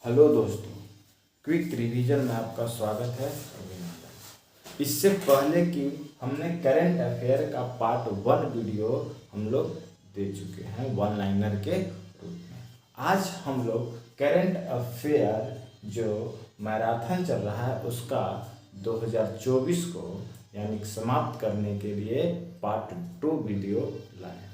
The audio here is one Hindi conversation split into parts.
हेलो दोस्तों, क्विक रिवीजन में आपका स्वागत है। अभिनंदन। इससे पहले कि हमने करंट अफेयर का पार्ट 1 वीडियो हम लोग दे चुके हैं वन लाइनर के रूप में। आज हम लोग करंट अफेयर जो मैराथन चल रहा है उसका 2024 को यानी कि समाप्त करने के लिए पार्ट 2 वीडियो लाए हैं।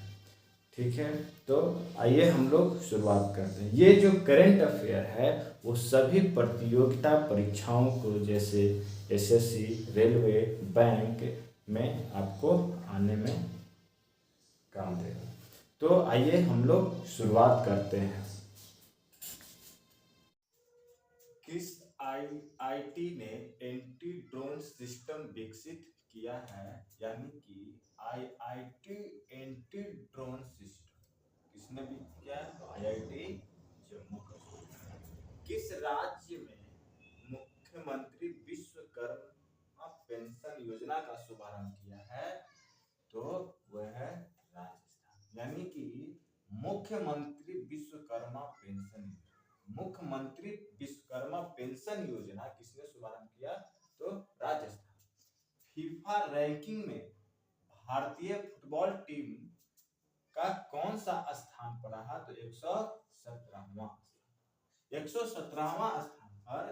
ठीक है, तो आइए हम लोग शुरुआत करते हैं। ये जो करंट अफेयर है वो सभी प्रतियोगिता परीक्षाओं को जैसे एसएससी, रेलवे, बैंक में आपको आने में काम देगा। तो आइए हम लोग शुरुआत करते हैं। किस आईआईटी ने एंटी ड्रोन सिस्टम विकसित किया है, यानी कि आईआईटी एंटी ड्रोन सिस्टम किसने विकसित किया है? तो आईआईटी जम्मू कश्मीर। किस राज्य में मुख्यमंत्री विश्वकर्मा पेंशन योजना का शुभारंभ किया है? तो वह है राजस्थान। यानी कि मुख्यमंत्री विश्वकर्मा पेंशन मुख्यमंत्री विश्वकर्मा पेंशन योजना किसने शुभारंभ किया? तो राजस्थान। फीफा रैंकिंग में भारतीय फुटबॉल टीम का कौन सा स्थान पर रहा? तो 117वां 117वां स्थान पर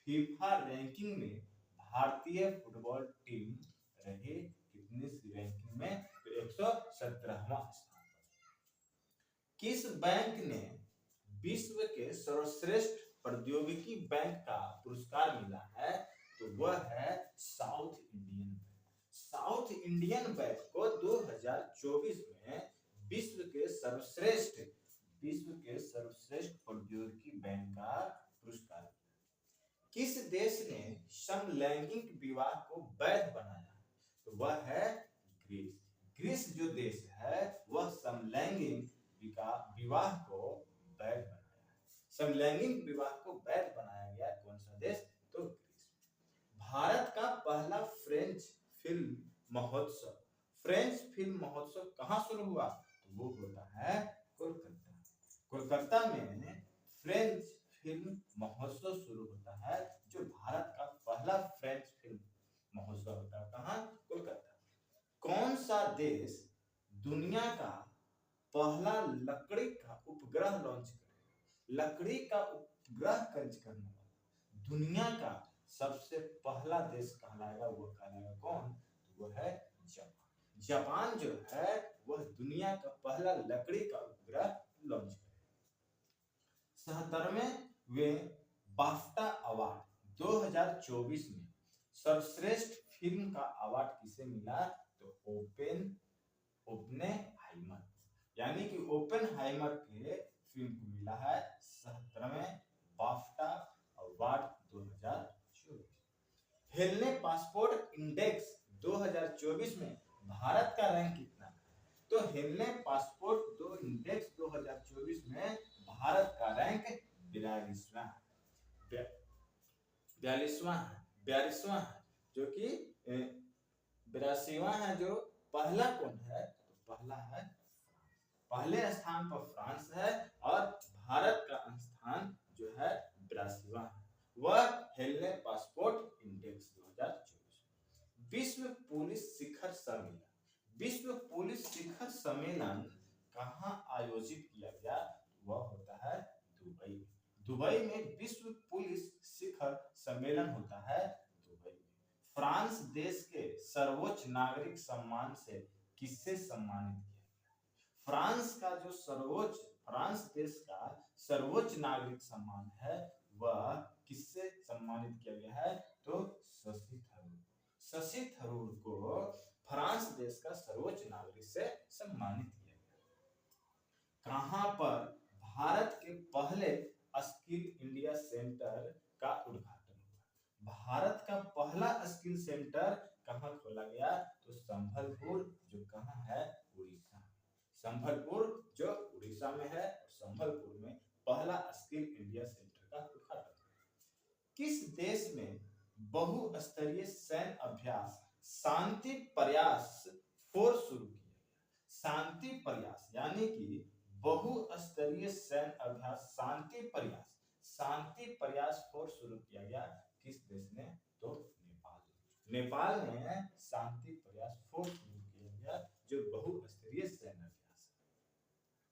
फीफा रैंकिंग में भारतीय फुटबॉल टीम रही। कितनी रैंकिंग में? तो 117वां स्थान पर। किस बैंक ने विश्व के सर्वश्रेष्ठ प्रौद्योगिकी बैंक का पुरस्कार मिला है? तो वह है south Indian bank. South Indian bank को 2024 में विश्व के सर्वश्रेष्ठ प्रौद्योगिकी बैंक का पुरस्कार। किस देश ने समलैंगिक विवाह को वैध बनाया? तो वह है ग्रीस। ग्रीस जो देश है वह समलैंगिक विवाह को वैध बनाया है। समलैंगिक विवाह को वैध बनाया गया कौन सा देश? तो ग्रीस। भारत का पहला फ्रेंच फिल्म महोत्सव कहाँ शुरू हुआ? तो वो होता है कोलकाता। कोलकाता में फ्रेंच फिल्म महोत्सव शुरू होता है, जो भारत का पहला फ्रेंच फिल्म महोत्सव होता है। कहाँ? कोलकाता। कौन सा देश दुनिया का पहला लकड़ी का उपग्रह लॉन्च करेगा? लकड़ी का उपग्रह लॉन्च करने वाला दुनिया का सबसे पहला देश कहलाएगा, वो कहलाएगा कौन? वो है जापान। जापान जो है वह दुनिया का पहला लकड़ी का उपग्रह लॉन्च करेगा। 77वें बाफ्टा अवार्ड 2024 में सर्वश्रेष्ठ फिल्म का अवार्ड किसे मिला? तो ओपेनहाइमर, यानी कि ओपेनहाइमर के फिल्म को मिला है 77वें बाफ्टा अवार्ड 2024। हेलने पासपोर्ट इंडेक्स 2024 में भारत का रैंक कितना है? तो हेलने पासपोर्ट दो इंडेक्स 2024 में भारत का रैंक 42वां है। 42वां है, जो कि 82वां है। जो पहला कौन है? तो पहला है पहले स्थान पर फ्रांस है, और भारत का स्थान जो है 82वां है। वह हेलने पासपोर्ट इंडेक्स 2024। विश्व पुलिस शिखर सम्मेलन कहाँ आयोजित किया गया? वह होता है दुबई। दुबई में विश्व पुलिस शिखर सम्मेलन होता है दुबई में। फ्रांस देश के सर्वोच्च नागरिक सम्मान से किससे सम्मानित किया गया? फ्रांस देश का सर्वोच्च नागरिक सम्मान है, वह किससे सम्मानित किया गया है? तो शशि थरूर को फ्रांस देश का सर्वोच्च नागरिक से सम्मानित किया गया। कहां पर भारत के पहले स्किल इंडिया सेंटर का उद्घाटन हुआ? भारत का पहला स्किल सेंटर कहां खोला गया? तो संबलपुर, जो कहां है? उड़ीसा। संबलपुर जो उड़ीसा में है, संबलपुर में पहला स्किल इंडिया सेंटर का उद्घाटन। किस देश में बहुस्तरीय सैन्य अभ्यास शांति प्रयास फोर्स शुरू किया गया? शांति प्रयास यानी कि बहुस्तरीय सैन्य अभ्यास शांति प्रयास फोर्स शुरू किया गया किस देश ने? तो नेपाल। नेपाल में शांति प्रयास फोर्स शुरू किया गया जो बहुस्तरीय सैन्य अभ्यास है।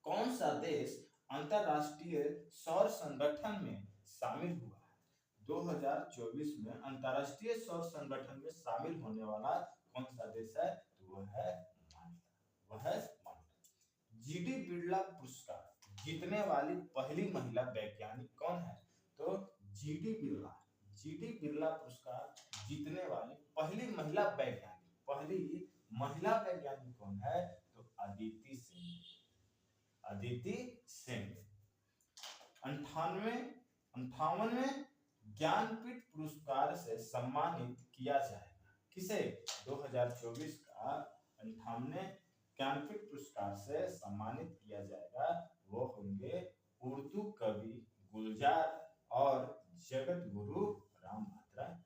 कौन सा देश अंतरराष्ट्रीय सौर संगठन में शामिल हुआ है? 2024 में अंतरराष्ट्रीय सौर संगठन में शामिल होने वाला कौन सा देश है? तो वह है माल्टा। वह है माल्टा। जीडी बिरला पुरस्कार जीतने वाली पहली महिला वैज्ञानिक कौन है? तो जीडी बिरला। जीडी बिरला पुरस्कार जीतने वाली पहली महिला वैज्ञानिक कौन है? तो अदिति सिंह। अदिति सिंह। 58वें ज्ञानपीठ पुरस्कार से सम्मानित किया जाएगा किसे? 2024 का 58वें ज्ञानपीठ पुरस्कार से सम्मानित किया जाएगा वो होंगे उर्दू कवि गुलजार और जगत गुरु रामभद्राचार्य।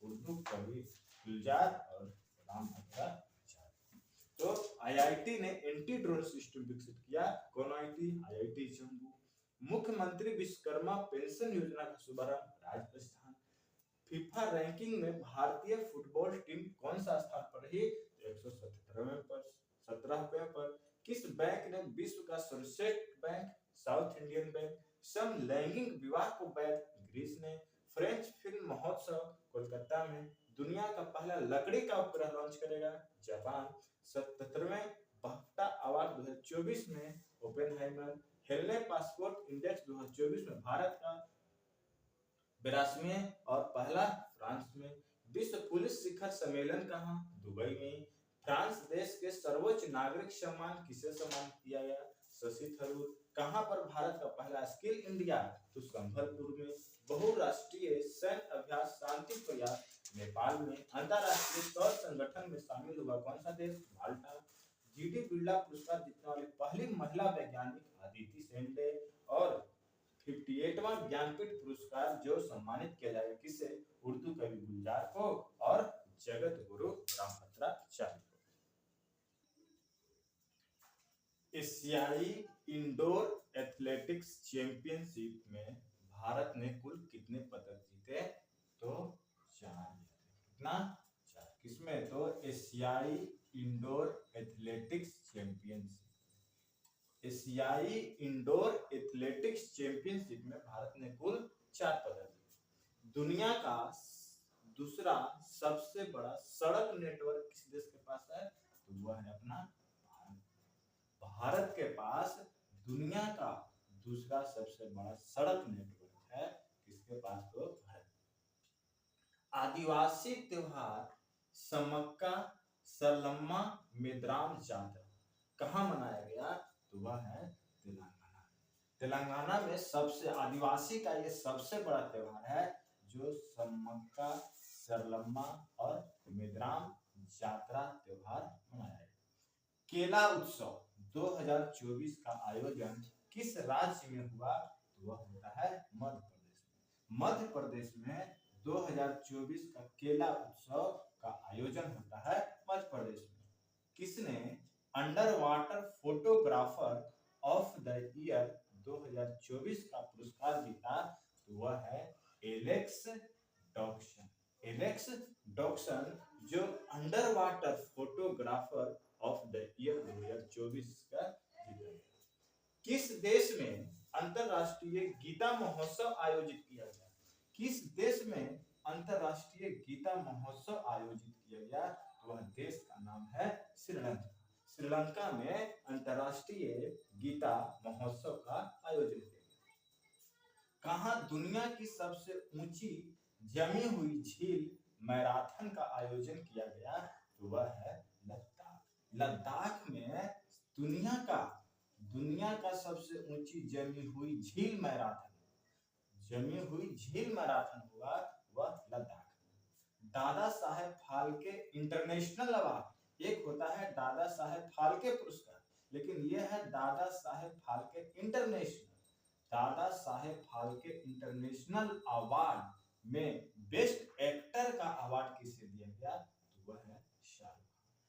उर्दू कवि गुलजार और रामभद्राचार्य। तो आईआईटी ने एंटी ड्रोन सिस्टम विकसित किया। कौन आईआईटी? आईआईटी जम्मू। मुख्यमंत्री विश्वकर्मा पेंशन योजना का शुभारंभ राजस्थान। फीफा रैंकिंग में भारतीय फुटबॉल टीम कौन सा स्थान पर रही? 117वें पर। किस बैंक ने विश्व का सर्वश्रेष्ठ बैंक? South Indian bank. समलैंगिक विवाह को वैध? ग्रीस ने। फ्रेंच फिल्म महोत्सव कोलकाता में दुनिया का पहला लकड़ी का उपग्रह लॉन्च करेगा? जापान। 77वें बाफ्टा अवार्ड 2024 में ओपेनहाइमर। हेलने पासपोर्ट इंडेक्स 2024 में भारत का 82वें और पहला फ्रांस में। विश्व पुलिस शिखर सम्मेलन कहाँ? दुबई में। फ्रांस देश के सर्वोच्च नागरिक सम्मान किसे सम्मानित किया गया? शशि थरूर। कहां पर भारत का पहला स्किल इंडिया? तो संभलपुर में। बहुराष्ट्रीय सैन्य अभ्यास शांति प्रयास नेपाल में। अंतरराष्ट्रीय सौर संगठन में शामिल हुआ कौन सा देश? माल्टा। जीडी बिरला पुरस्कार जीतने वाली पहली महिला वैज्ञानिक अदिति सेंडे। और 58वां ज्ञानपीठ पुरस्कार जो सम्मानित किया जाएगा किसे? उर्दू कवि गुलजार को और जगत गुरु रामभद्राचार्य को। एशियाई इंडोर एथलेटिक्स चैंपियनशिप में भारत ने कुल कितने पदक जीते? तो 4। कितना? 4। किसमें? तो एशियाई इंडोर एथलेटिक्स चैंपियनशिप। एशियाई इंडोर एथलेटिक्स चैंपियनशिप में भारत ने कुल 4 पदक जीते। दुनिया का दूसरा सबसे बड़ा सड़क नेटवर्क किस देश के पास है? तो वह है अपना भारत के पास दुनिया का दूसरा सबसे बड़ा सड़क नेटवर्क है। किसके पास? तो भारत। आदिवासी त्योहार समक्का सरलम्मा मेद्राम जात्रा कहाँ मनाया गया? तो वह है तेलंगाना। तेलंगाना में सबसे आदिवासी का ये सबसे बड़ा त्योहार है जो समक्का सरलम्मा और मेद्राम जात्रा त्योहार मनाया गया। केला उत्सव 2024 का आयोजन किस राज्य में हुआ? तो वह होता है मध्य प्रदेश में। मध्य प्रदेश में 2024 का केला उत्सव का आयोजन होता है मध्य प्रदेश में। किसने under water photographer of the year 2024 का पुरस्कार जीता? तो वह है एलेक्स डॉक्सन। एलेक्स डॉक्सन जो under water photographer of the year 2024 का जीता। किस देश में अंतरराष्ट्रीय गीता महोत्सव आयोजित किया गया? किस देश में अंतरराष्ट्रीय गीता महोत्सव आयोजित किया गया? वह देश का नाम है श्रीलंका। श्रीलंका में अंतरराष्ट्रीय गीता महोत्सव का आयोजन किया गया। कहां दुनिया की सबसे ऊंची जमी हुई झील मैराथन का आयोजन किया गया? तो वह है लद्दाख। लद्दाख में दुनिया का सबसे ऊंची जमी हुई झील मैराथन हुआ वह लद्दाख। दादा साहेब फाल्के इंटरनेशनल अवार्ड एक होता है दादा साहेब फाल्के पुरस्कार, लेकिन यह है दादा साहेब फाल्के इंटरनेशनल। दादा साहेब फाल्के इंटरनेशनल अवार्ड में बेस्ट एक्टर का अवार्ड किसे दिया गया? तो वह है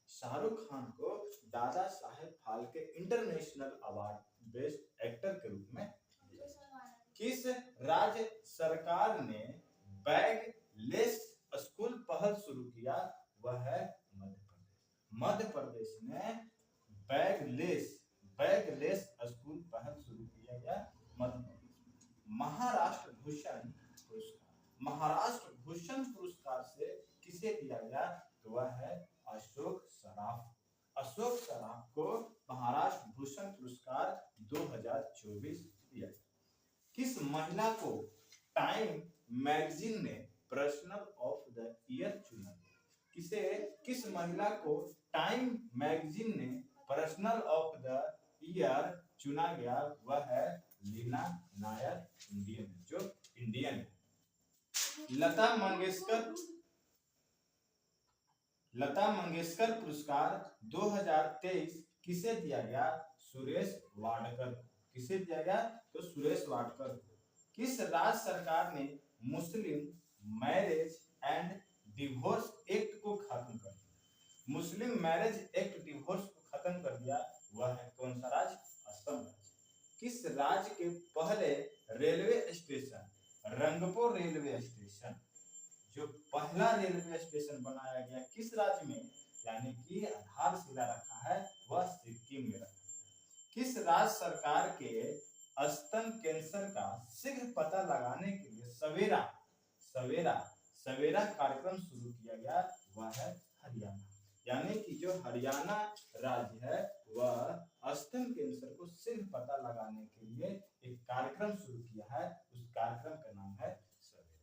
शाहरुख खान को Dada Saheb Phalke international award best actor के रूप में दिया। किस राज्य सरकार ने बैगलेस स्कूल पहल शुरू किया? वह है मध्य प्रदेश। मध्य प्रदेश ने बैगलेस स्कूल पहल शुरू किया गया मध्य प्रदेश। महाराष्ट्र भूषण पुरस्कार से किसे दिया गया? तो वह है अशोक सराफ। अशोक सराफ को महाराष्ट्र भूषण पुरस्कार 2024 दिया गया। किस महिला को टाइम मैगजीन ने पर्सनल ऑफ द ईयर चुना? किस महिला को टाइम मैगजीन ने पर्सनल ऑफ द ईयर चुना गया? वह है लीना नायर, इंडियन। लता मंगेशकर पुरस्कार 2023 किसे दिया गया? सुरेश वाडकर। किसे दिया गया? तो सुरेश वाडकर। किस राज्य सरकार ने मुस्लिम मैरिज एंड डिवोर्स एक्ट को खत्म कर दिया? मुस्लिम मैरिज एक्ट डिवोर्स को खत्म कर दिया। वह है कौन सा राज्य? असम राज्य। किस राज्य के पहले railway station Rangpur railway station, जो पहला रेलवे स्टेशन बनाया गया किस राज्य में, यानी कि आधारशिला रखा है, वह सिक्किम में रखा है। किस राज्य सरकार के स्तन कैंसर का शीघ्र पता लगाने के लिए सवेरा कार्यक्रम शुरू किया गया? वह है हरियाणा। यानी कि जो हरियाणा राज्य है वह स्तन कैंसर को शीघ्र पता लगाने के लिए एक कार्यक्रम शुरू किया है। उस कार्यक्रम का नाम है सवेरा।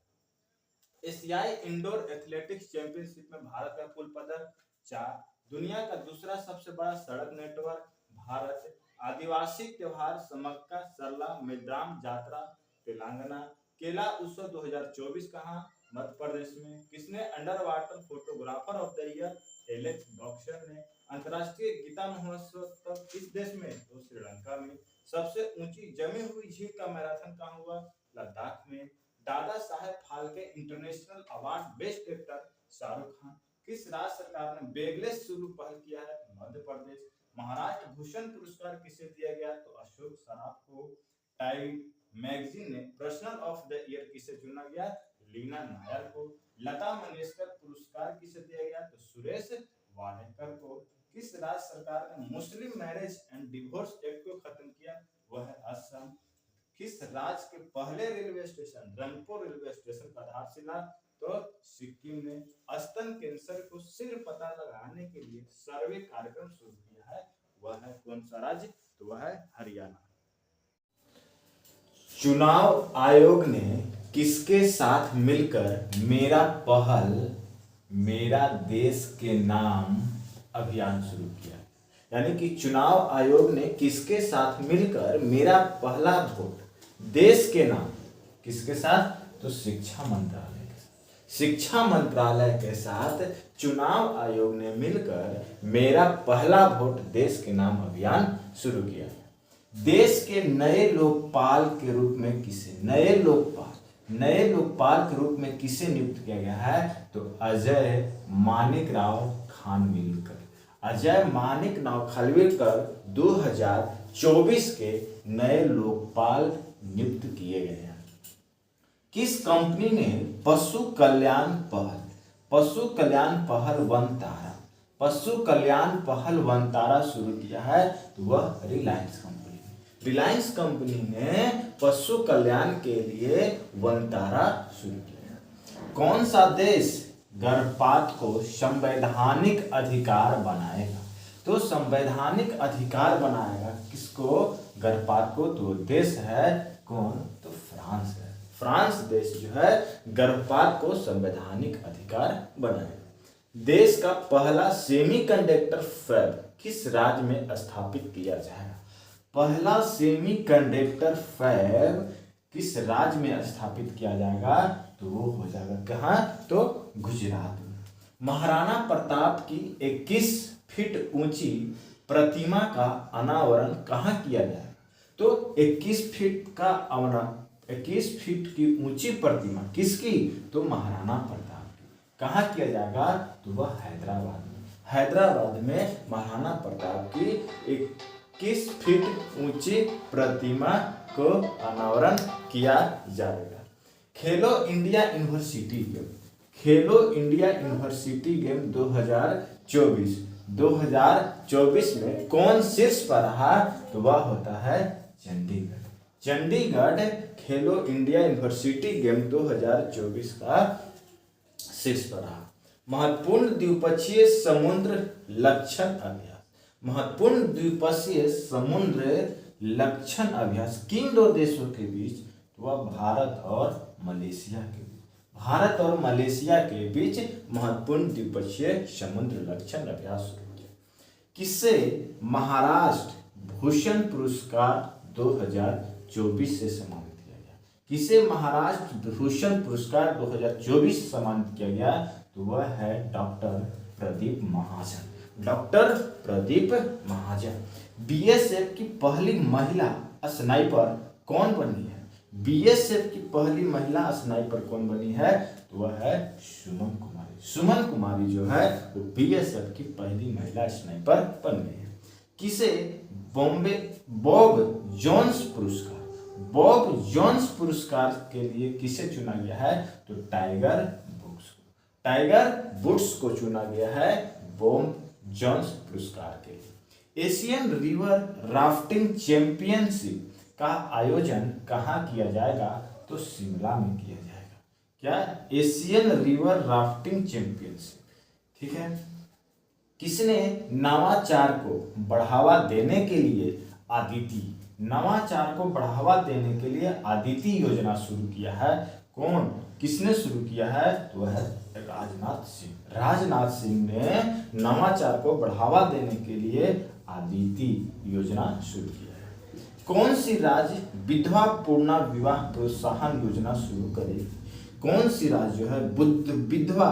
एशियाई इंडोर एथलेटिक्स चैंपियनशिप में भारत का कुल पदक 4। दुनिया का दूसरा सबसे बड़ा सड़क नेटवर्क भारत। आदिवासी त्योहार समक्का सरला मेड्राम जात्रा तेलंगाना। केला उत्सव 2024 कहाँ? मध्य प्रदेश में। किसने under water photographer of the year? Alex boxer ने। अंतरराष्ट्रीय गीता महोत्सव किस देश में? तो श्रीलंका में। सबसे ऊंची जमी हुई झील का मैराथन कहाँ हुआ? लद्दाख में। Dada Saheb Phalke international award best actor Shahrukh Khan. किस राज्य सरकार ने बैगलेस शुरू पहल किया है? मध्य प्रदेश। महाराष्ट्र भूषण पुरस्कार किसे दिया गया? तो अशोक सराफ को। टाइम मैगजीन ने पर्सनल ऑफ द ईयर किसे चुना गया? लीना नायर को। लता मंगेशकर पुरस्कार किसे दिया गया? तो सुरेश वाडकर को। किस राज्य सरकार ने मुस्लिम मैरिज एंड डिवोर्स एक्ट को खत्म किया? वह है असम। किस राज्य के पहले railway station Rangpur railway station का आधारशिला? तो सिक्किम ने। स्तन कैंसर को शीघ्र पता लगाने के लिए सर्वे कार्यक्रम शुरू किया है, वह है कौन सा राज्य? तो वह है हरियाणा। चुनाव आयोग ने किसके साथ मिलकर मेरा पहल मेरा देश के नाम अभियान शुरू किया? यानी कि चुनाव आयोग ने किसके साथ मिलकर मेरा पहला वोट देश के नाम, किसके साथ? तो शिक्षा मंत्रालय के साथ। शिक्षा मंत्रालय के साथ चुनाव आयोग ने मिलकर मेरा पहला वोट देश के नाम अभियान शुरू किया। देश के नए लोकपाल के रूप में किसे नए लोकपाल के रूप में किसे नियुक्त किया गया है? तो अजय मानिक राव खानविलकर। अजय मानिक राव खानविलकर 2024 के नए लोकपाल नियुक्त किए गए हैं। किस कंपनी ने पशु कल्याण पहल वनतारा शुरू किया है? तो वह रिलायंस कंपनी ने पशु कल्याण के लिए वनतारा शुरू किया है। कौन सा देश गर्भपात को संवैधानिक अधिकार बनाएगा? तो संवैधानिक अधिकार बनाएगा किसको? गर्भपात को। तो देश है कौन? तो फ्रांस है। फ्रांस देश जो है गर्भपात को संवैधानिक अधिकार बनाएगा। देश का पहला सेमीकंडक्टर फैब किस राज्य में स्थापित किया जाएगा? पहला सेमीकंडक्टर फैब किस राज्य में स्थापित किया जाएगा? तो वो हो जाएगा कहाँ? तो गुजरात में। महाराणा प्रताप की 21 फीट ऊंची प्रतिमा का अनावरण कहाँ किया जाएगा? तो 21 फीट की ऊंची प्रतिमा किसकी? तो महाराणा प्रताप की। कहाँ किया जाएगा? तो वह हैदराबाद में। हैदराबाद में महाराणा प्रताप की एक किस फीट ऊंची प्रतिमा को अनावरण किया जाएगा? खेलो इंडिया यूनिवर्सिटी गेम, खेलो इंडिया यूनिवर्सिटी गेम 2024 में कौन शीर्ष पर रहा? तो वह होता है चंडीगढ़। चंडीगढ़ खेलो इंडिया यूनिवर्सिटी गेम 2024 का शीर्ष पर रहा। महत्वपूर्ण द्विपक्षीय समुद्र लक्षण अभ्यास, महत्वपूर्ण द्विपक्षीय समुद्र लक्षण अभ्यास किन दो देशों के बीच? वह भारत और मलेशिया के बीच, भारत और मलेशिया के बीच महत्वपूर्ण द्विपक्षीय समुद्र लक्षण अभ्यास शुरू किया। किसे महाराष्ट्र भूषण पुरस्कार 2024 से सम्मानित किया गया? किसे महाराष्ट्र भूषण पुरस्कार 2024 सम्मानित किया गया? तो वह है डॉक्टर प्रदीप महाजन, डॉक्टर प्रदीप महाजन। बीएसएफ की पहली महिला स्नाइपर कौन बनी है? बीएसएफ की पहली महिला स्नाइपर कौन बनी है? तो वह है सुमन कुमारी। सुमन कुमारी जो है वो बीएसएफ की पहली महिला स्नाइपर बन गई है। किसे बॉब जोन्स पुरस्कार, बॉब जोन्स पुरस्कार के लिए किसे चुना गया है? तो टाइगर वुड्स को, टाइगर वुड्स को चुना गया है बॉब जोन्स पुरस्कार के लिए। एशियन रिवर राफ्टिंग चैंपियनशिप का आयोजन कहाँ किया जाएगा? तो शिमला में किया जाएगा। क्या? एशियन रिवर राफ्टिंग चैंपियनशिप, ठीक है। किसने नवाचार को बढ़ावा देने के लिए आदिति, नवाचार को बढ़ावा देने के लिए आदिति योजना शुरू किया है? कौन, किसने शुरू किया है? तो वह है राजनाथ सिंह। राजनाथ सिंह ने नवाचार को बढ़ावा देने के लिए आदिति योजना शुरू किया है। कौन सी राज्य विधवा पूर्ण विवाह प्रोत्साहन योजना शुरू करेगी? कौन सी राज्य जो है विधवा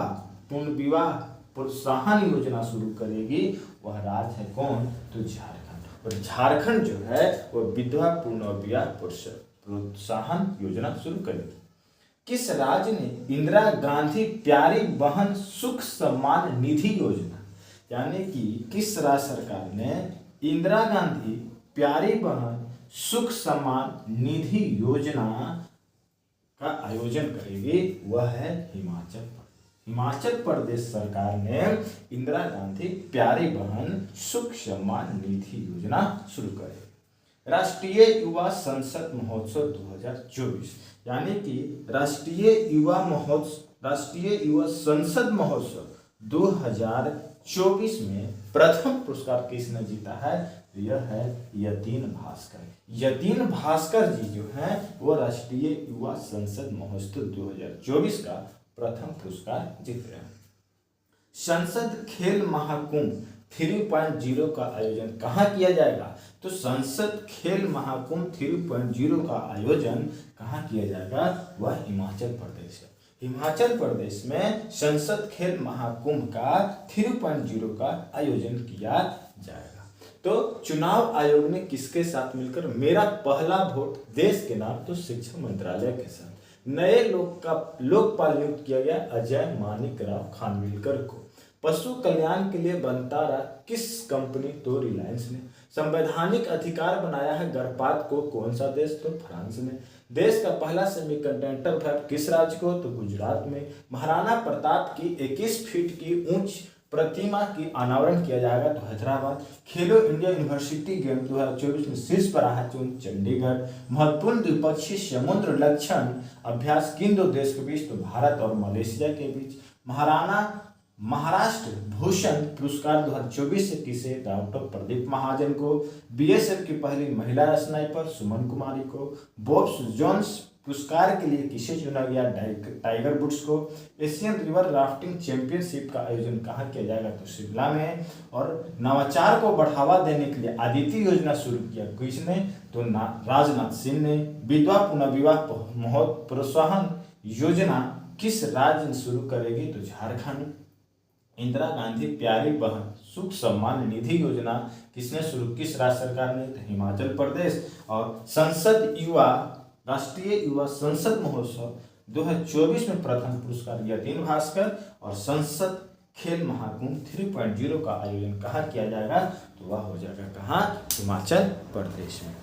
पूर्ण विवाह प्रोत्साहन योजना शुरू करेगी? वह राज्य है कौन? तो झारखंड। और झारखंड जो है वह विधवा पूर्ण विवाह प्रोत्साहन योजना शुरू करेगी। किस राज्य ने इंदिरा गांधी प्यारी बहन सुख सम्मान निधि योजना, यानी कि किस राज्य सरकार ने इंदिरा गांधी प्यारी बहन सुख सम्मान निधि योजना का आयोजन करेगी? वह है हिमाचल प्रदेश। हिमाचल प्रदेश सरकार ने इंदिरा गांधी प्यारी बहन सुख सम्मान निधि योजना शुरू करेगी। राष्ट्रीय युवा संसद महोत्सव 2024, यानी कि राष्ट्रीय युवा संसद महोत्सव 2024 में प्रथम पुरस्कार किसने जीता है? यह है यतीन भास्कर। यतीन भास्कर जी जो हैं वो राष्ट्रीय युवा संसद महोत्सव 2024 का प्रथम पुरस्कार जीत रहे हैं। संसद खेल महाकुंभ 3.0 का आयोजन कहाँ किया जाएगा? तो संसद खेल महाकुंभ 3.0 का आयोजन कहाँ किया जाएगा? वह हिमाचल प्रदेश है। हिमाचल प्रदेश में संसद खेल महाकुंभ का 3.0 का आयोजन किया जाएगा। तो चुनाव आयोग ने किसके साथ मिलकर मेरा पहला वोट देश के नाम, तो शिक्षा मंत्रालय के साथ नए लोकपाल नियुक्त किया गया अजय मानिकराव खानविलकर को। पशु कल्याण के लिए बनता रहा किस कंपनी? तो रिलायंस ने। संवैधानिक अधिकार बनाया है गर्भपात को कौन सा देश? तो फ्रांस ने। देश का पहला सेमीकंडक्टर फैक्ट्री किस राज्य को? तो गुजरात में। महाराणा प्रताप की 21 फीट की ऊंच प्रतिमा की अनावरण किया जाएगा तो हैदराबाद। खेलो इंडिया यूनिवर्सिटी गेम 2024 में शीर्ष पर रहा चंडीगढ़। महत्वपूर्ण द्विपक्षीय समुद्र लक्षण अभ्यास किन दो देश के बीच? तो भारत और मलेशिया के बीच। महाराष्ट्र भूषण पुरस्कार 2024 से किसे? डॉक्टर प्रदीप महाजन को। बीएसएफ की पहली महिला स्नाइपर सुमन कुमारी को। बॉब जोन्स पुरस्कार के लिए किसे चुना गया? टाइगर वुड्स को। एशियन रिवर राफ्टिंग चैंपियनशिप का आयोजन कहाँ किया जाएगा? तो शिमला में। और नवाचार को बढ़ावा देने के लिए आदिति योजना शुरू किया किसने? तो राजनाथ सिंह ने। विधवा पुनर्विवाह प्रोत्साहन योजना किस राज्य ने शुरू करेगी? तो झारखंड। इंदिरा गांधी प्यारी बहन सुख सम्मान निधि योजना किसने शुरू, किस राज्य सरकार ने? तो हिमाचल प्रदेश। और राष्ट्रीय युवा संसद महोत्सव 2024 में प्रथम पुरस्कार यतीन भास्कर। और संसद खेल महाकुंभ 3.0 का आयोजन कहाँ किया जाएगा? तो वह हो जाएगा कहाँ? हिमाचल प्रदेश में।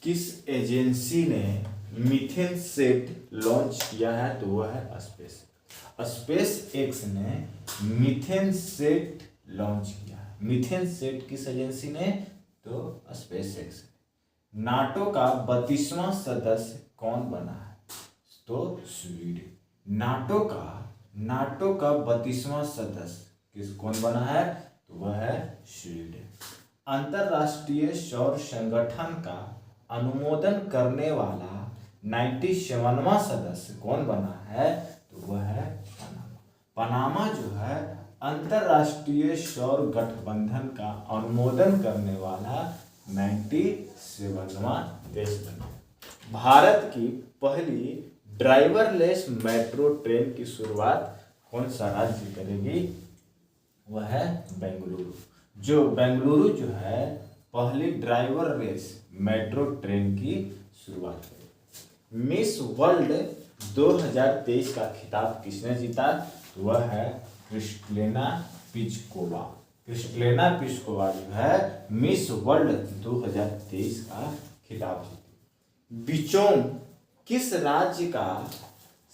किस एजेंसी ने मीथेन सेट लॉन्च किया है? तो वह है स्पेस स्पेस एक्स ने मीथेन सेट लॉन्च किया है। मीथेन सेट किस एजेंसी ने? तो स्पेस एक्स। नाटो का 32वां सदस्य कौन बना है? तो स्वीडन। नाटो का 32वां सदस्य कौन बना है? तो वह है स्वीडन। अंतरराष्ट्रीय सौर संगठन का अनुमोदन करने वाला 97वां सदस्य कौन बना है? तो वह है पनामा जो है अंतरराष्ट्रीय सौर गठबंधन का अनुमोदन करने वाला 97वां देश बना। भारत की पहली ड्राइवरलेस मेट्रो ट्रेन की शुरुआत कौन सा राज्य करेगी? वह है बेंगलुरु। बेंगलुरु जो है पहली ड्राइवरलेस मेट्रो ट्रेन की शुरुआत करेगी। मिस वर्ल्ड 2023 का खिताब किसने जीता? तो वह है क्रिस्टलिना पिचकोवा। क्रिस्टलिना पिचकोवा जो है मिस वर्ल्ड 2023 का खिताब जीती। बिचोम किस राज्य का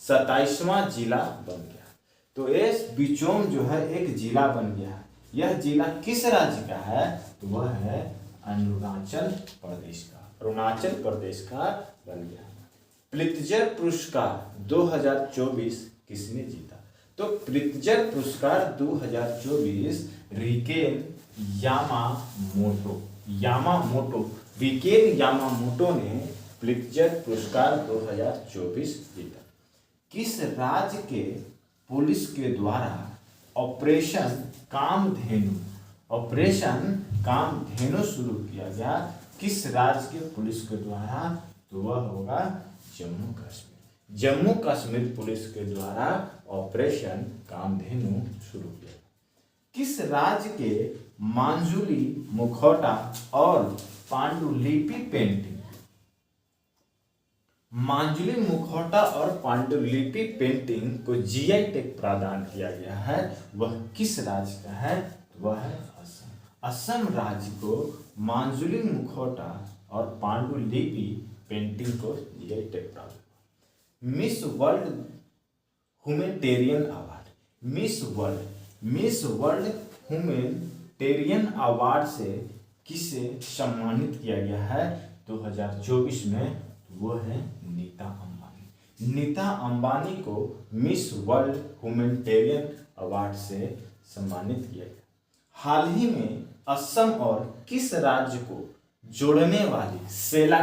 27वां जिला बन गया? तो ये बिचोम जो है एक जिला बन गया है। यह जिला किस राज्य का है? तो वह है अरुणाचल प्रदेश का बन गया। प्लित्जर पुरस्कार 2024 किसने जीता? तो प्लित्जर पुरस्कार 2024 रिकेन यामामोटो ने प्लित्जर पुरस्कार 2024 जीता। किस राज्य के पुलिस के द्वारा ऑपरेशन कामधेनु शुरू किया गया? किस राज्य के पुलिस के द्वारा? तो वह होगा जम्मू कश्मीर पुलिस के द्वारा ऑपरेशन कामधेनु शुरू किया। किस राज्य के मांजुली मुखौटा और पांडुलिपि पेंटिंग को जीआई टैग प्रदान किया गया है? वह किस राज्य का है? वह है असम राज्य को मांजुली मुखौटा और पांडुलिपि पेंटिंग को जीआई टैग प्राप्त। मिस वर्ल्ड ह्यूमैनिटेरियन अवार्ड से किसे सम्मानित किया गया है 2024 में? वो है नीता अंबानी को मिस वर्ल्ड ह्यूमैनिटेरियन अवार्ड से सम्मानित किया गया। हाल ही में असम और किस राज्य को जोड़ने वाली सेला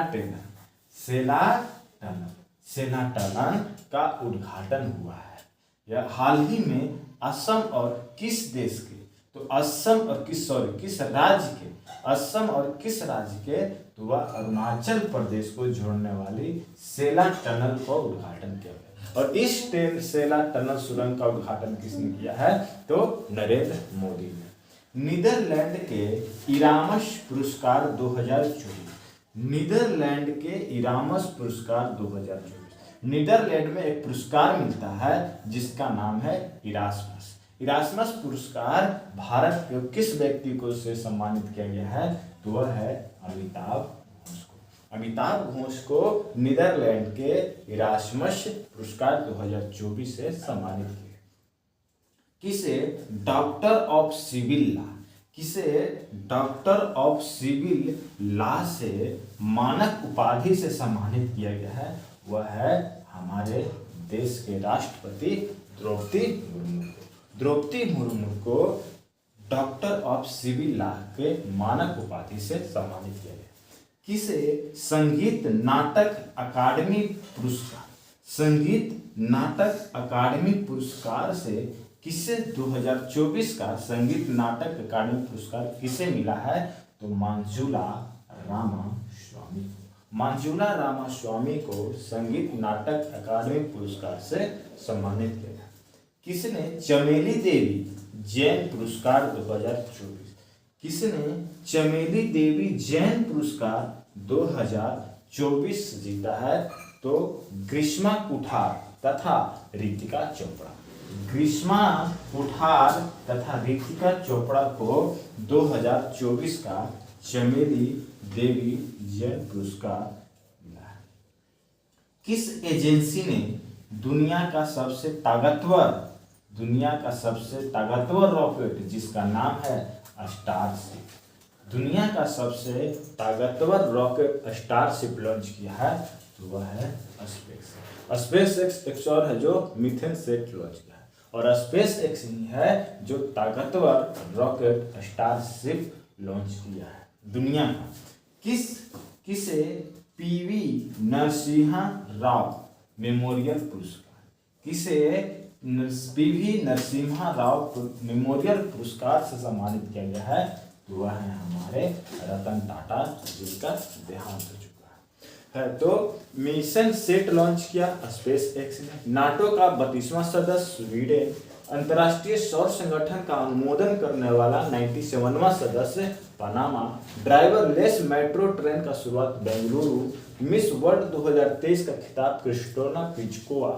टनल का उद्घाटन हुआ है? यह हाल ही में असम और किस देश के? तो असम और किस राज्य के? तो वह अरुणाचल प्रदेश को जोड़ने वाली सेला टनल का उद्घाटन किया गया। और इस सेला टनल सुरंग का उद्घाटन किसने किया है? तो नरेंद्र मोदी ने। नीदरलैंड के इरामस पुरस्कार 2024। नीदरलैंड में एक पुरस्कार मिलता है जिसका नाम है इरास्मस पुरस्कार। भारत के किस व्यक्ति को से सम्मानित किया गया है? तो वह है अमिताभ घोष को नीदरलैंड के इरास्मस पुरस्कार 2024 से सम्मानित किया। किसे डॉक्टर ऑफ सिविल लॉ से मानक उपाधि से सम्मानित किया गया है? वह है हमारे देश के राष्ट्रपति द्रौपदी मुर्मू को डॉक्टर ऑफ सिविल लॉ के मानक उपाधि से सम्मानित किया गया। किसे संगीत नाटक अकादमी पुरस्कार से किसे 2024 का संगीत नाटक अकादमी पुरस्कार किसे मिला है? तो मंजुला रामास्वामी को संगीत नाटक अकादमी पुरस्कार से सम्मानित किया गया। किसने चमेली देवी जैन पुरस्कार 2024? किसने चमेली देवी जैन पुरस्कार 2024 जीता है? तो ग्रीष्मा कुठार तथा रितिका चोपड़ा। ग्रीष्मा कुठार तथा रितिका चोपड़ा को 2024 का चमेली देवी जैन पुरस्कार मिला है। किस एजेंसी ने दुनिया का सबसे ताकतवर रॉकेट जिसका नाम है स्टारशिप, दुनिया का सबसे ताकतवर रॉकेट स्टारशिप लॉन्च किया है? तो वह है स्पेस एक्स। एक और है जो मिथेन सेट लॉन्च किया है, और स्पेस एक्स ही है जो ताकतवर रॉकेट स्टारशिप लॉन्च किया है दुनिया का। किसे पीवी नरसिम्हा राव मेमोरियल पुरस्कार, किसे पीवी नरसिम्हा राव मेमोरियल पुरस्कार से सम्मानित किया गया है? तो वह है हमारे रतन टाटा, जिनका देहांत हो चुका है। तो मिशन सेट लॉन्च किया स्पेस एक्स ने। नाटो का 32वां सदस्य स्वीडन, अंतर्राष्ट्रीय सौर संगठन का अनुमोदन करने वाला 97वां सदस्य पनामा, ड्राइवरलेस मेट्रो ट्रेन का शुरुआत बेंगलुरु, मिस वर्ल्ड 2023 का खिताब क्रिस्टोना पिचकोवा,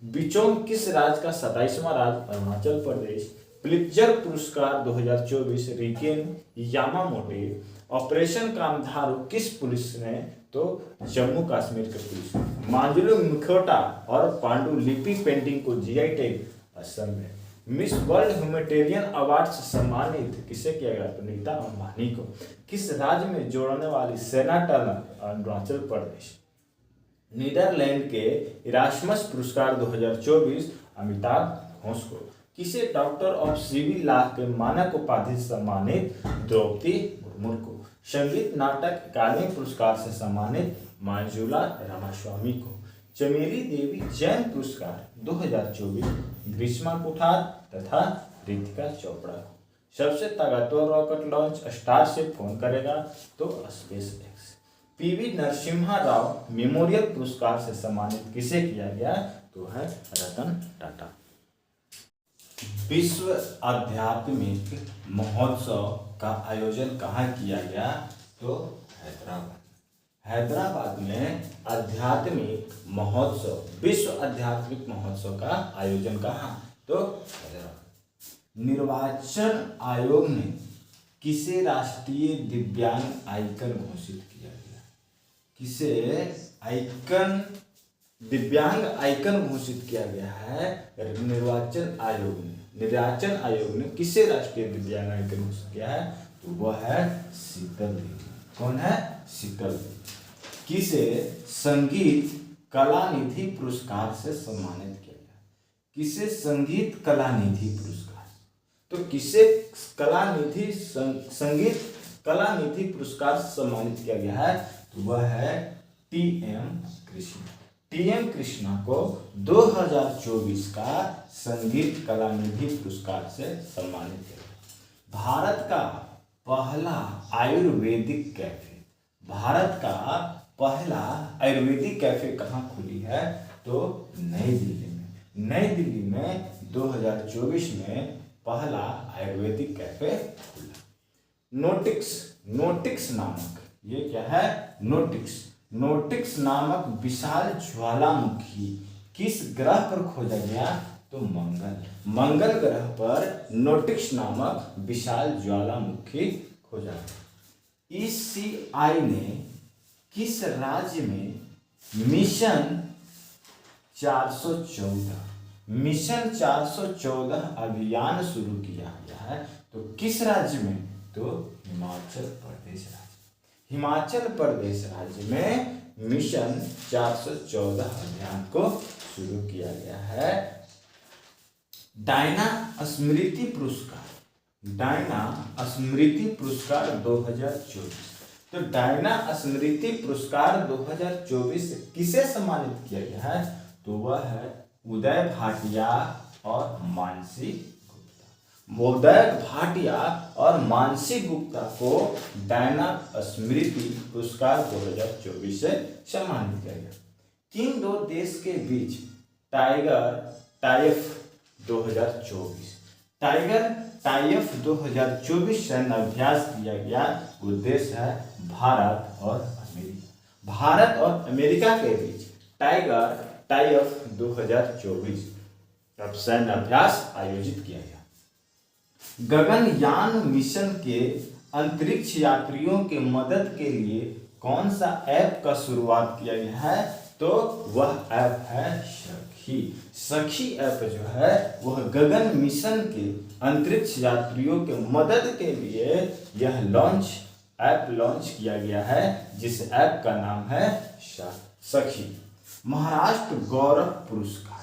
बिचोंग किस राज्य का 27वां राज्य? अरुणाचल प्रदेश, प्लित्जर पुरस्कार 2024 रिकेन यामामोटे, ऑपरेशन कामधारू किस पुलिस ने? तो जम्मू कश्मीर के पुलिस ने। मांजुलु मुखोटा और पांडुलिपि पेंटिंग को जीआई टैग असम में। मिस वर्ल्ड ह्यूमैनिटेरियन अवार्ड से सम्मानित किसे किया गया? तो नीता अंबानी को। किस राज्य में जोड़ने वाली सेना टनल? अरुणाचल प्रदेश। नीदरलैंड के इरास्मस पुरस्कार 2024 अमिताभ घोष को। किसे डॉक्टर ऑफ सिविल लॉ के मानक उपाधि से सम्मानित? द्रौपदी मुर्मू को। संगीत नाटक अकादमी पुरस्कार से सम्मानित मंजुला रामास्वामी को। चमेली देवी जैन पुरस्कार 2024 ग्रीष्मा कुठार तथा रितिका चोपड़ा को। सबसे ताकतवर रॉकेट लॉन्च स्टारशिप कौन करेगा? तो space x. PV Narasimha Rao memorial पुरस्कार से सम्मानित किसे किया गया? तो है रतन टाटा। विश्व आध्यात्मिक महोत्सव का आयोजन कहाँ किया गया? तो हैदराबाद में आध्यात्मिक महोत्सव, विश्व आध्यात्मिक महोत्सव का आयोजन कहाँ? तो हैदराबाद। निर्वाचन आयोग ने किसे राष्ट्रीय दिव्यांग आइकन घोषित किया गया? किसे दिव्यांग आइकन घोषित किया गया है? निर्वाचन आयोग ने किसे राष्ट्रीय दिव्यांग आइकन घोषित किया है? तो वह है शीतल देवी। कौन है? शीतल देवी। किसे संगीत कलानिधि पुरस्कार से सम्मानित किया गया? किसे संगीत कलानिधि पुरस्कार? तो किसे संगीत कलानिधि पुरस्कार से सम्मानित किया गया है? तो वह है टीएम कृष्णा। टीएम कृष्णा को 2024 का संगीत कलानिधि पुरस्कार से सम्मानित किया गया। भारत का पहला आयुर्वेदिक कैफे कहाँ खुली है? तो नई दिल्ली में। नई दिल्ली में 2024 में पहला आयुर्वेदिक कैफे खुला। नोटिक्स नामक, ये क्या है? नोटिक्स नामक विशाल ज्वालामुखी किस ग्रह पर खोजा गया? तो मंगल ग्रह पर नोटिक्स नामक विशाल ज्वालामुखी खोजा गया। ईसीआई ने किस राज्य में मिशन 414 अभियान शुरू किया गया है? तो किस राज्य में? तो हिमाचल प्रदेश राज्य में मिशन 414 अभियान को शुरू किया गया है। डायना स्मृति पुरस्कार 2024। तो डायना स्मृति पुरस्कार 2024 किसे सम्मानित किया गया है? तो वह है उदय भाटिया और मानसी गुप्ता को डायना स्मृति पुरस्कार 2024 से सम्मानित किया गया। किन दो देश के बीच टाइफ 2024 सैन्य अभ्यास किया गया? उद्देश्य है भारत और अमेरिका के बीच टाइफ 2024 तब सैन्य अभ्यास आयोजित किया गया। गगनयान मिशन के अंतरिक्ष यात्रियों के मदद के लिए कौन सा ऐप का शुरुआत किया गया है? तो वह ऐप है सखी। सखी ऐप जो है वह गगन मिशन के अंतरिक्ष यात्रियों के मदद के लिए यह ऐप लॉन्च किया गया है, जिस ऐप का नाम है सखी। महाराष्ट्र गौरव पुरस्कार।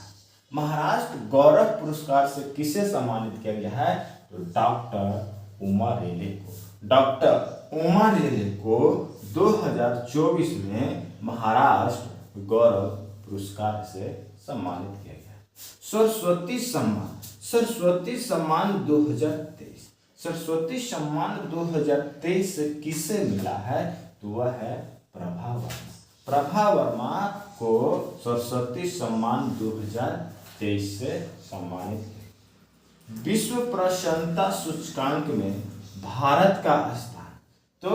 महाराष्ट्र गौरव पुरस्कार से किसे सम्मानित किया गया है? तो डॉक्टर उमा रेले को। डॉक्टर उमा रेले को 2024 में महाराष्ट्र गौरव पुरस्कार से सम्मानित किया गया। सरस्वती सम्मान। सरस्वती सम्मान 2023। सरस्वती सम्मान 2023 से किसे मिला है? तो वह है प्रभा वर्मा। प्रभा वर्मा को सरस्वती सम्मान 2023 से सम्मानित किया। विश्व प्रसन्नता सूचकांक में भारत का स्थान। तो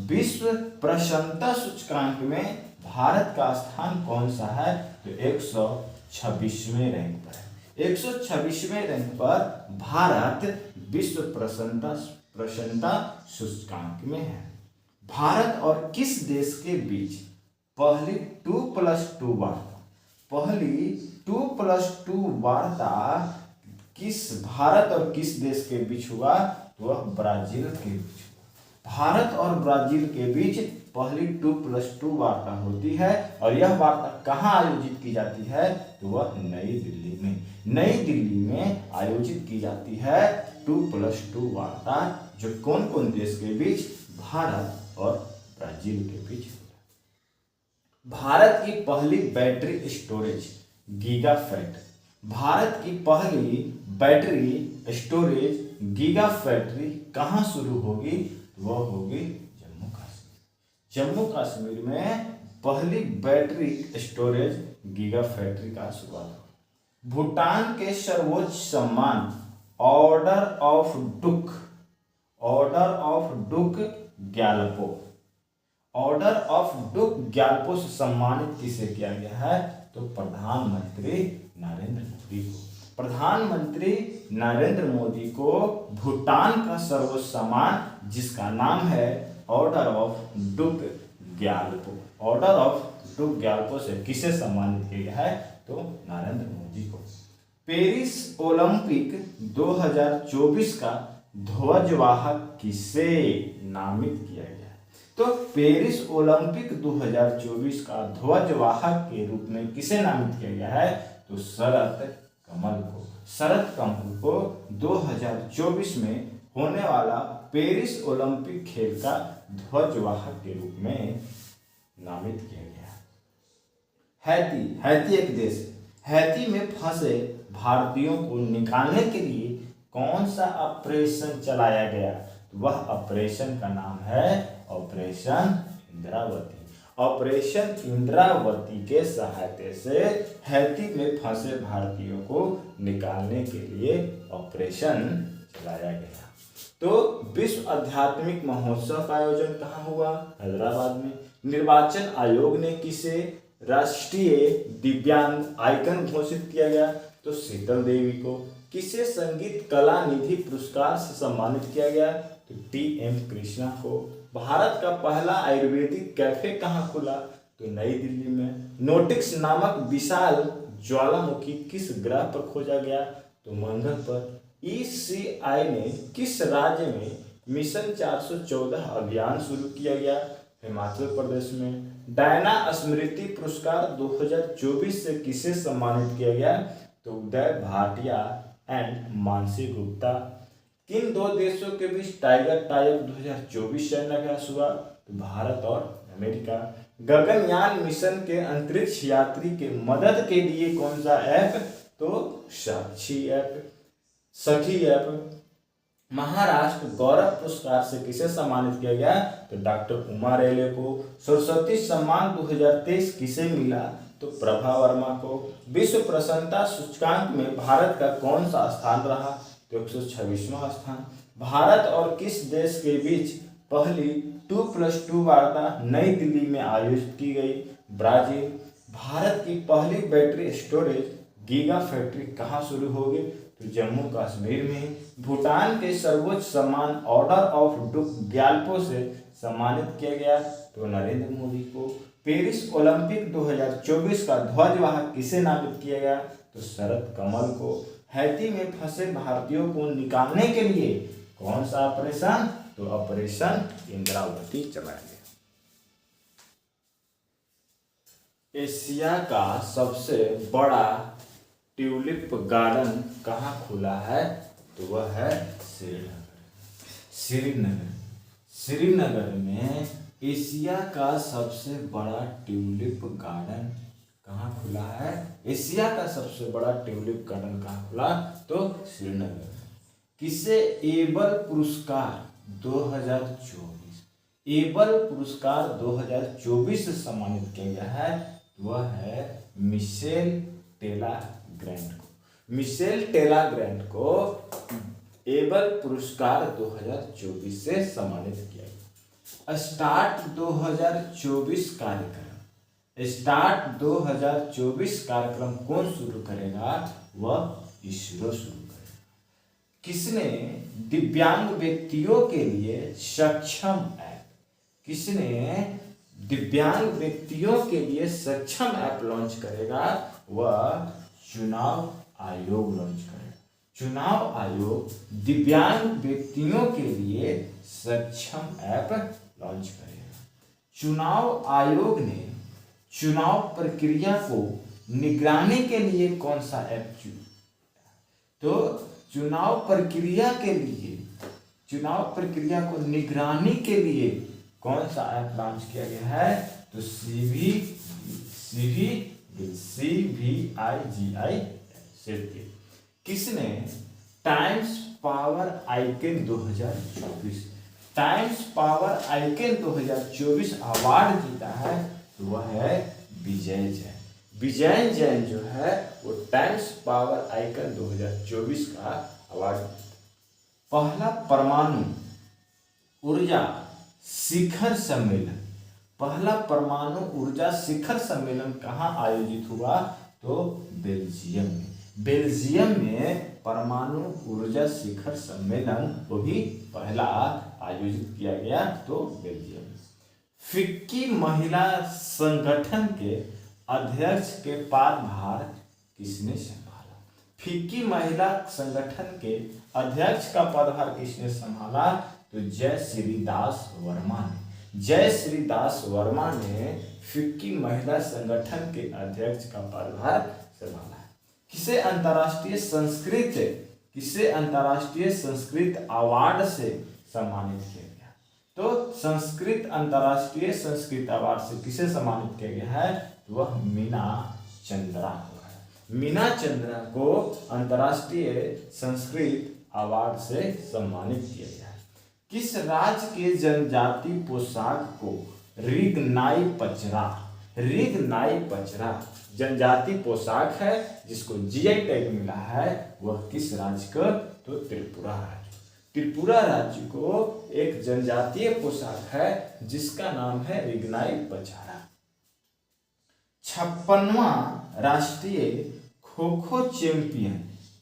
विश्व प्रसन्नता सूचकांक में भारत का स्थान कौन सा है? तो 126वें रैंक पर है। 126वें रैंक पर भारत विश्व प्रसन्नता सूचकांक में है। भारत और किस देश के बीच पहली 2+2 वार्ता? पहली 2+2 वार्ता किस भारत और किस देश के बीच हुआ? तो वह ब्राजील के बीच हुआ। भारत और ब्राजील के बीच पहली 2+2 वार्ता होती है और यह वार्ता कहाँ आयोजित की जाती है? तो वह नई दिल्ली में। नई दिल्ली में आयोजित की जाती है 2+2 वार्ता, जो कौन कौन देश के बीच? भारत और ब्राजील के बीच होता है। भारत की पहली battery storage giga factory. Bharat की पहली बैटरी स्टोरेज गीगा फैक्ट्री कहाँ शुरू होगी? वह होगी जम्मू कश्मीर। जम्मू कश्मीर में पहली बैटरी स्टोरेज गीगा फैक्ट्री का शुरुआत होगी। भूटान के सर्वोच्च सम्मान order of Druk Gyalpo. Order of Druk Gyalpo से सम्मानित किसे किया गया है? तो प्रधानमंत्री नरेंद्र मोदी को। प्रधानमंत्री नरेंद्र मोदी को भूटान का सर्वोच्च सम्मान, जिसका नाम है order of Druk Gyalpo. Order of Druk Gyalpo से किसे सम्मानित किया गया है? तो नरेंद्र मोदी को। पेरिस ओलंपिक 2024 का ध्वजवाहक किसे नामित किया गया? तो पेरिस ओलंपिक 2024 का ध्वजवाहक के रूप में किसे नामित किया गया है? तो शरद कमल को। शरद कमल को 2024 में होने वाला पेरिस ओलंपिक खेल का ध्वजवाहक के रूप में नामित किया गया। हैती एक देश है। हैती में फंसे भारतीयों को निकालने के लिए कौन सा ऑपरेशन चलाया गया? तो वह ऑपरेशन का नाम है ऑपरेशन इंद्रावती। ऑपरेशन इंद्रावती के सहायता से हैती में फंसे भारतीयों को निकालने के लिए ऑपरेशन चलाया गया। तो विश्व आध्यात्मिक महोत्सव का आयोजन कहाँ हुआ? हैदराबाद में। निर्वाचन आयोग ने किसे राष्ट्रीय दिव्यांग आइकन घोषित किया गया? तो शीतल देवी को। किसे संगीत कला निधि पुरस्कार से सम्मानित किया गया? तो टी.एम. कृष्णा को। भारत का पहला आयुर्वेदिक कैफे कहाँ खुला? तो नई दिल्ली में। नोटिक्स नामक विशाल ज्वालामुखी किस ग्रह पर खोजा गया? तो मंगल पर। ECI ने किस राज्य में मिशन 414 अभियान शुरू किया गया? हिमाचल प्रदेश में। डायना स्मृति पुरस्कार 2024 से किसे सम्मानित किया गया? तो उदय भाटिया एंड मानसी गुप्ता। किन दो देशों के बीच टाइगर टाइप 2024 शिलान्यास हुआ? तो भारत और अमेरिका। गगनयान मिशन के अंतरिक्ष यात्री के मदद के लिए कौन सा ऐप? तो सखी ऐप। महाराष्ट्र गौरव पुरस्कार से किसे सम्मानित किया गया? तो डॉक्टर उमा रेले को। सरस्वती सम्मान 2023 किसे मिला? तो प्रभा वर्मा को। विश्व प्रसन्नता सूचकांक में भारत का कौन सा स्थान रहा? तो 126वां स्थान। भारत और किस देश के बीच पहली 2+2 वार्ता नई दिल्ली में आयोजित की गई? ब्राजील। भारत की पहली बैटरी स्टोरेज गीगा फैक्ट्री कहाँ शुरू होगी? तो जम्मू कश्मीर में। भूटान के सर्वोच्च सम्मान ऑर्डर ऑफ डुक ग्याल्पो से सम्मानित किया गया तो नरेंद्र मोदी को। पेरिस ओलंपिक 2024 का ध्वजवाहक किसे नामित किया गया? तो शरद कमल को। हैती में फंसे भारतीयों को निकालने के लिए कौन सा ऑपरेशन? तो ऑपरेशन इंद्रावती चलाया गया। एशिया का सबसे बड़ा ट्यूलिप गार्डन कहाँ खुला है? तो वह है श्रीनगर। श्रीनगर में एशिया का सबसे बड़ा ट्यूलिप गार्डन कहाँ खुला है? एशिया का सबसे बड़ा ट्यूलिप गार्डन कहाँ खुला? तो श्रीनगर। किसे एबल पुरस्कार 2024 एबल पुरस्कार 2024 से सम्मानित किया गया है? वह है मिशेल टेलाग्रैंड को। मिशेल टेलाग्रैंड को एबल पुरस्कार 2024 से सम्मानित किया गया। स्टार्ट 2024 कार्यक्रम। स्टार्ट 2024 कार्यक्रम कौन शुरू करेगा? वह इसरो शुरू करेगा। किसने दिव्यांग व्यक्तियों के लिए सक्षम ऐप किसने दिव्यांग व्यक्तियों के लिए सक्षम ऐप लॉन्च करेगा? वह चुनाव आयोग लॉन्च करेगा। चुनाव आयोग दिव्यांग व्यक्तियों के लिए सक्षम ऐप लॉन्च करेगा। चुनाव आयोग ने चुनाव प्रक्रिया को निगरानी के लिए कौन सा ऐप चुना? तो चुनाव प्रक्रिया को निगरानी के लिए कौन सा ऐप लॉन्च किया गया है? तो CVIGI। किसने टाइम्स पावर आइकन 2024 अवार्ड जीता है? तो वह है विजय जैन। विजय जैन जो है वो टाइम्स पावर आइकन 2024 का अवार्ड। पहला परमाणु ऊर्जा शिखर सम्मेलन कहाँ आयोजित हुआ? तो बेल्जियम में। बेल्जियम में परमाणु ऊर्जा शिखर सम्मेलन वो भी पहला आयोजित किया गया तो बेल्जियम में। फिक्की महिला संगठन के अध्यक्ष के पदभार किसने संभाला? फिक्की महिला संगठन के अध्यक्ष का पदभार किसने संभाला? तो जयश्री दास वर्मा ने फिक्की महिला संगठन के अध्यक्ष का पदभार संभाला। किसे अंतर्राष्ट्रीय संस्कृत अवार्ड से सम्मानित किया गया? तो अंतर्राष्ट्रीय संस्कृत अवार्ड से किसे सम्मानित किया गया है? वह मीना चंद्रा को। मीना चंद्रा को अंतर्राष्ट्रीय संस्कृत अवार्ड से सम्मानित किया गया है। किस राज्य के जनजाति पोशाक को रिगनाई पचरा जनजाति पोशाक है जिसको जीआई टैग मिला है? वह किस राज्य का? तो त्रिपुरा राज्य। त्रिपुरा राज्य को एक जनजातीय पोशाक है जिसका नाम है रिगनाई पचरा। 56वां राष्ट्रीय खो खो चैंपियन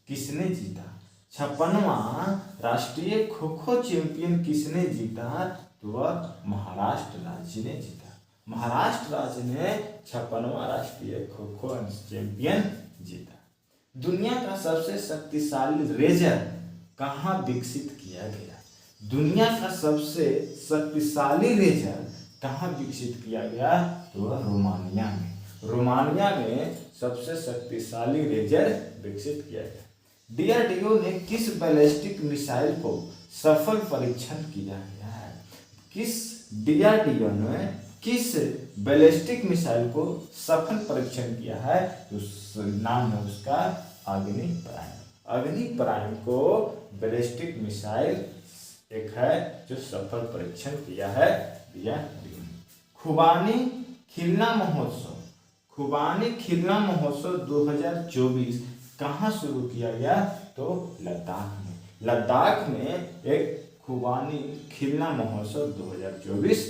किसने जीता? 56वां राष्ट्रीय खो खो चैंपियन किसने जीता? तो वह महाराष्ट्र राज्य ने जीता। महाराष्ट्र राज्य ने 56वां राष्ट्रीय खो खो चैंपियन जीता। दुनिया का सबसे शक्तिशाली रेजर कहाँ विकसित किया गया? दुनिया का सबसे शक्तिशाली रेजर कहाँ विकसित किया गया? तो वह रोमानिया में। रोमानिया में सबसे शक्तिशाली रेजर विकसित किया गया। डीआरडीओ ने किस बैलिस्टिक मिसाइल को सफल परीक्षण किया गया है? डीआरडीओ ने किस बैलिस्टिक मिसाइल को सफल परीक्षण किया है? तो नाम है उसका अग्नि प्राइम। अग्नि प्राइम को बैलिस्टिक मिसाइल एक है जो सफल परीक्षण किया है डीआरडीओ ने। खुबानी खिलना महोत्सव 2024 कहाँ शुरू किया गया? तो लद्दाख में। लद्दाख में एक खुबानी खिलना महोत्सव 2024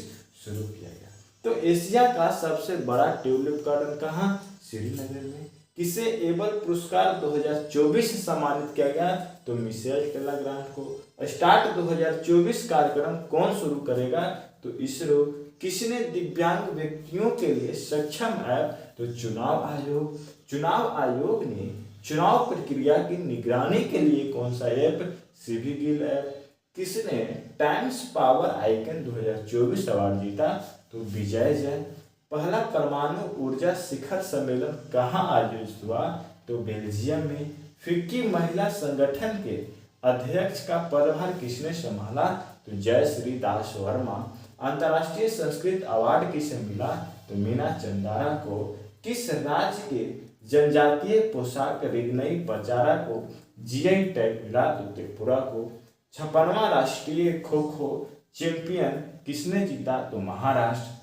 शुरू किया गया। तो एशिया का सबसे बड़ा ट्यूलिप गार्डन कहाँ? श्रीनगर में। किसे एबल पुरस्कार 2024 से सम्मानित किया गया? तो मिशेल टेलग्रांट को। स्टार्ट 2024 कार्यक्रम कौन शुरू करेगा? तो इसरो। किसने दिव्यांग व्यक्तियों के लिए सक्षम ऐप? तो चुनाव आयोग। चुनाव आयोग ने चुनाव प्रक्रिया की निगरानी के लिए कौन सा ऐप? सिविजिल ऐप। किसने टाइम्स पावर आइकन 2024 अवार्ड जीता? तो विजय जैन। पहला परमाणु ऊर्जा शिखर सम्मेलन कहाँ आयोजित हुआ? तो बेल्जियम में। फिक्की महिला संगठन के अध्यक्ष का पदभार किसने संभाला? तो जयश्री दास वर्मा। अंतर्राष्ट्रीय संस्कृत अवार्ड किसे मिला? तो मीना चंदारा को। किस राज्य के जनजातीय पोशाक रिगनई बचारा को जीआई टैग मिला? तो त्रिपुरा को। 56वां राष्ट्रीय खो खो चैंपियन किसने जीता? तो महाराष्ट्र।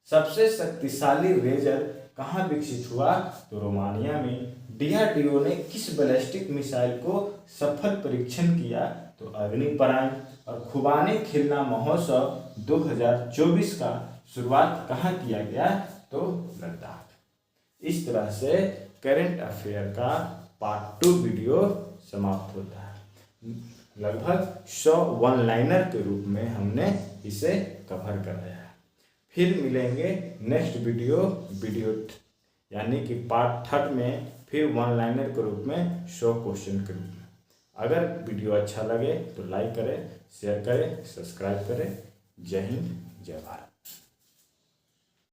सबसे शक्तिशाली रेजर कहाँ विकसित हुआ? तो रोमानिया में। डीआरडीओ ने किस बैलिस्टिक मिसाइल को सफल परीक्षण किया? तो अग्नि प्राइम। और खुबानी खिलना महोत्सव 2024 का शुरुआत कहाँ किया गया? तो लद्दाख। इस तरह से करंट अफेयर का पार्ट 2 वीडियो समाप्त होता है। लगभग 100 वन लाइनर के रूप में हमने इसे कवर कराया है। फिर मिलेंगे नेक्स्ट वीडियो यानी कि पार्ट 3 में फिर वन लाइनर के रूप में 100 क्वेश्चन के रूप में। अगर वीडियो अच्छा लगे तो लाइक करें, शेयर करें, सब्सक्राइब करें। जय हिंद, जय भारत।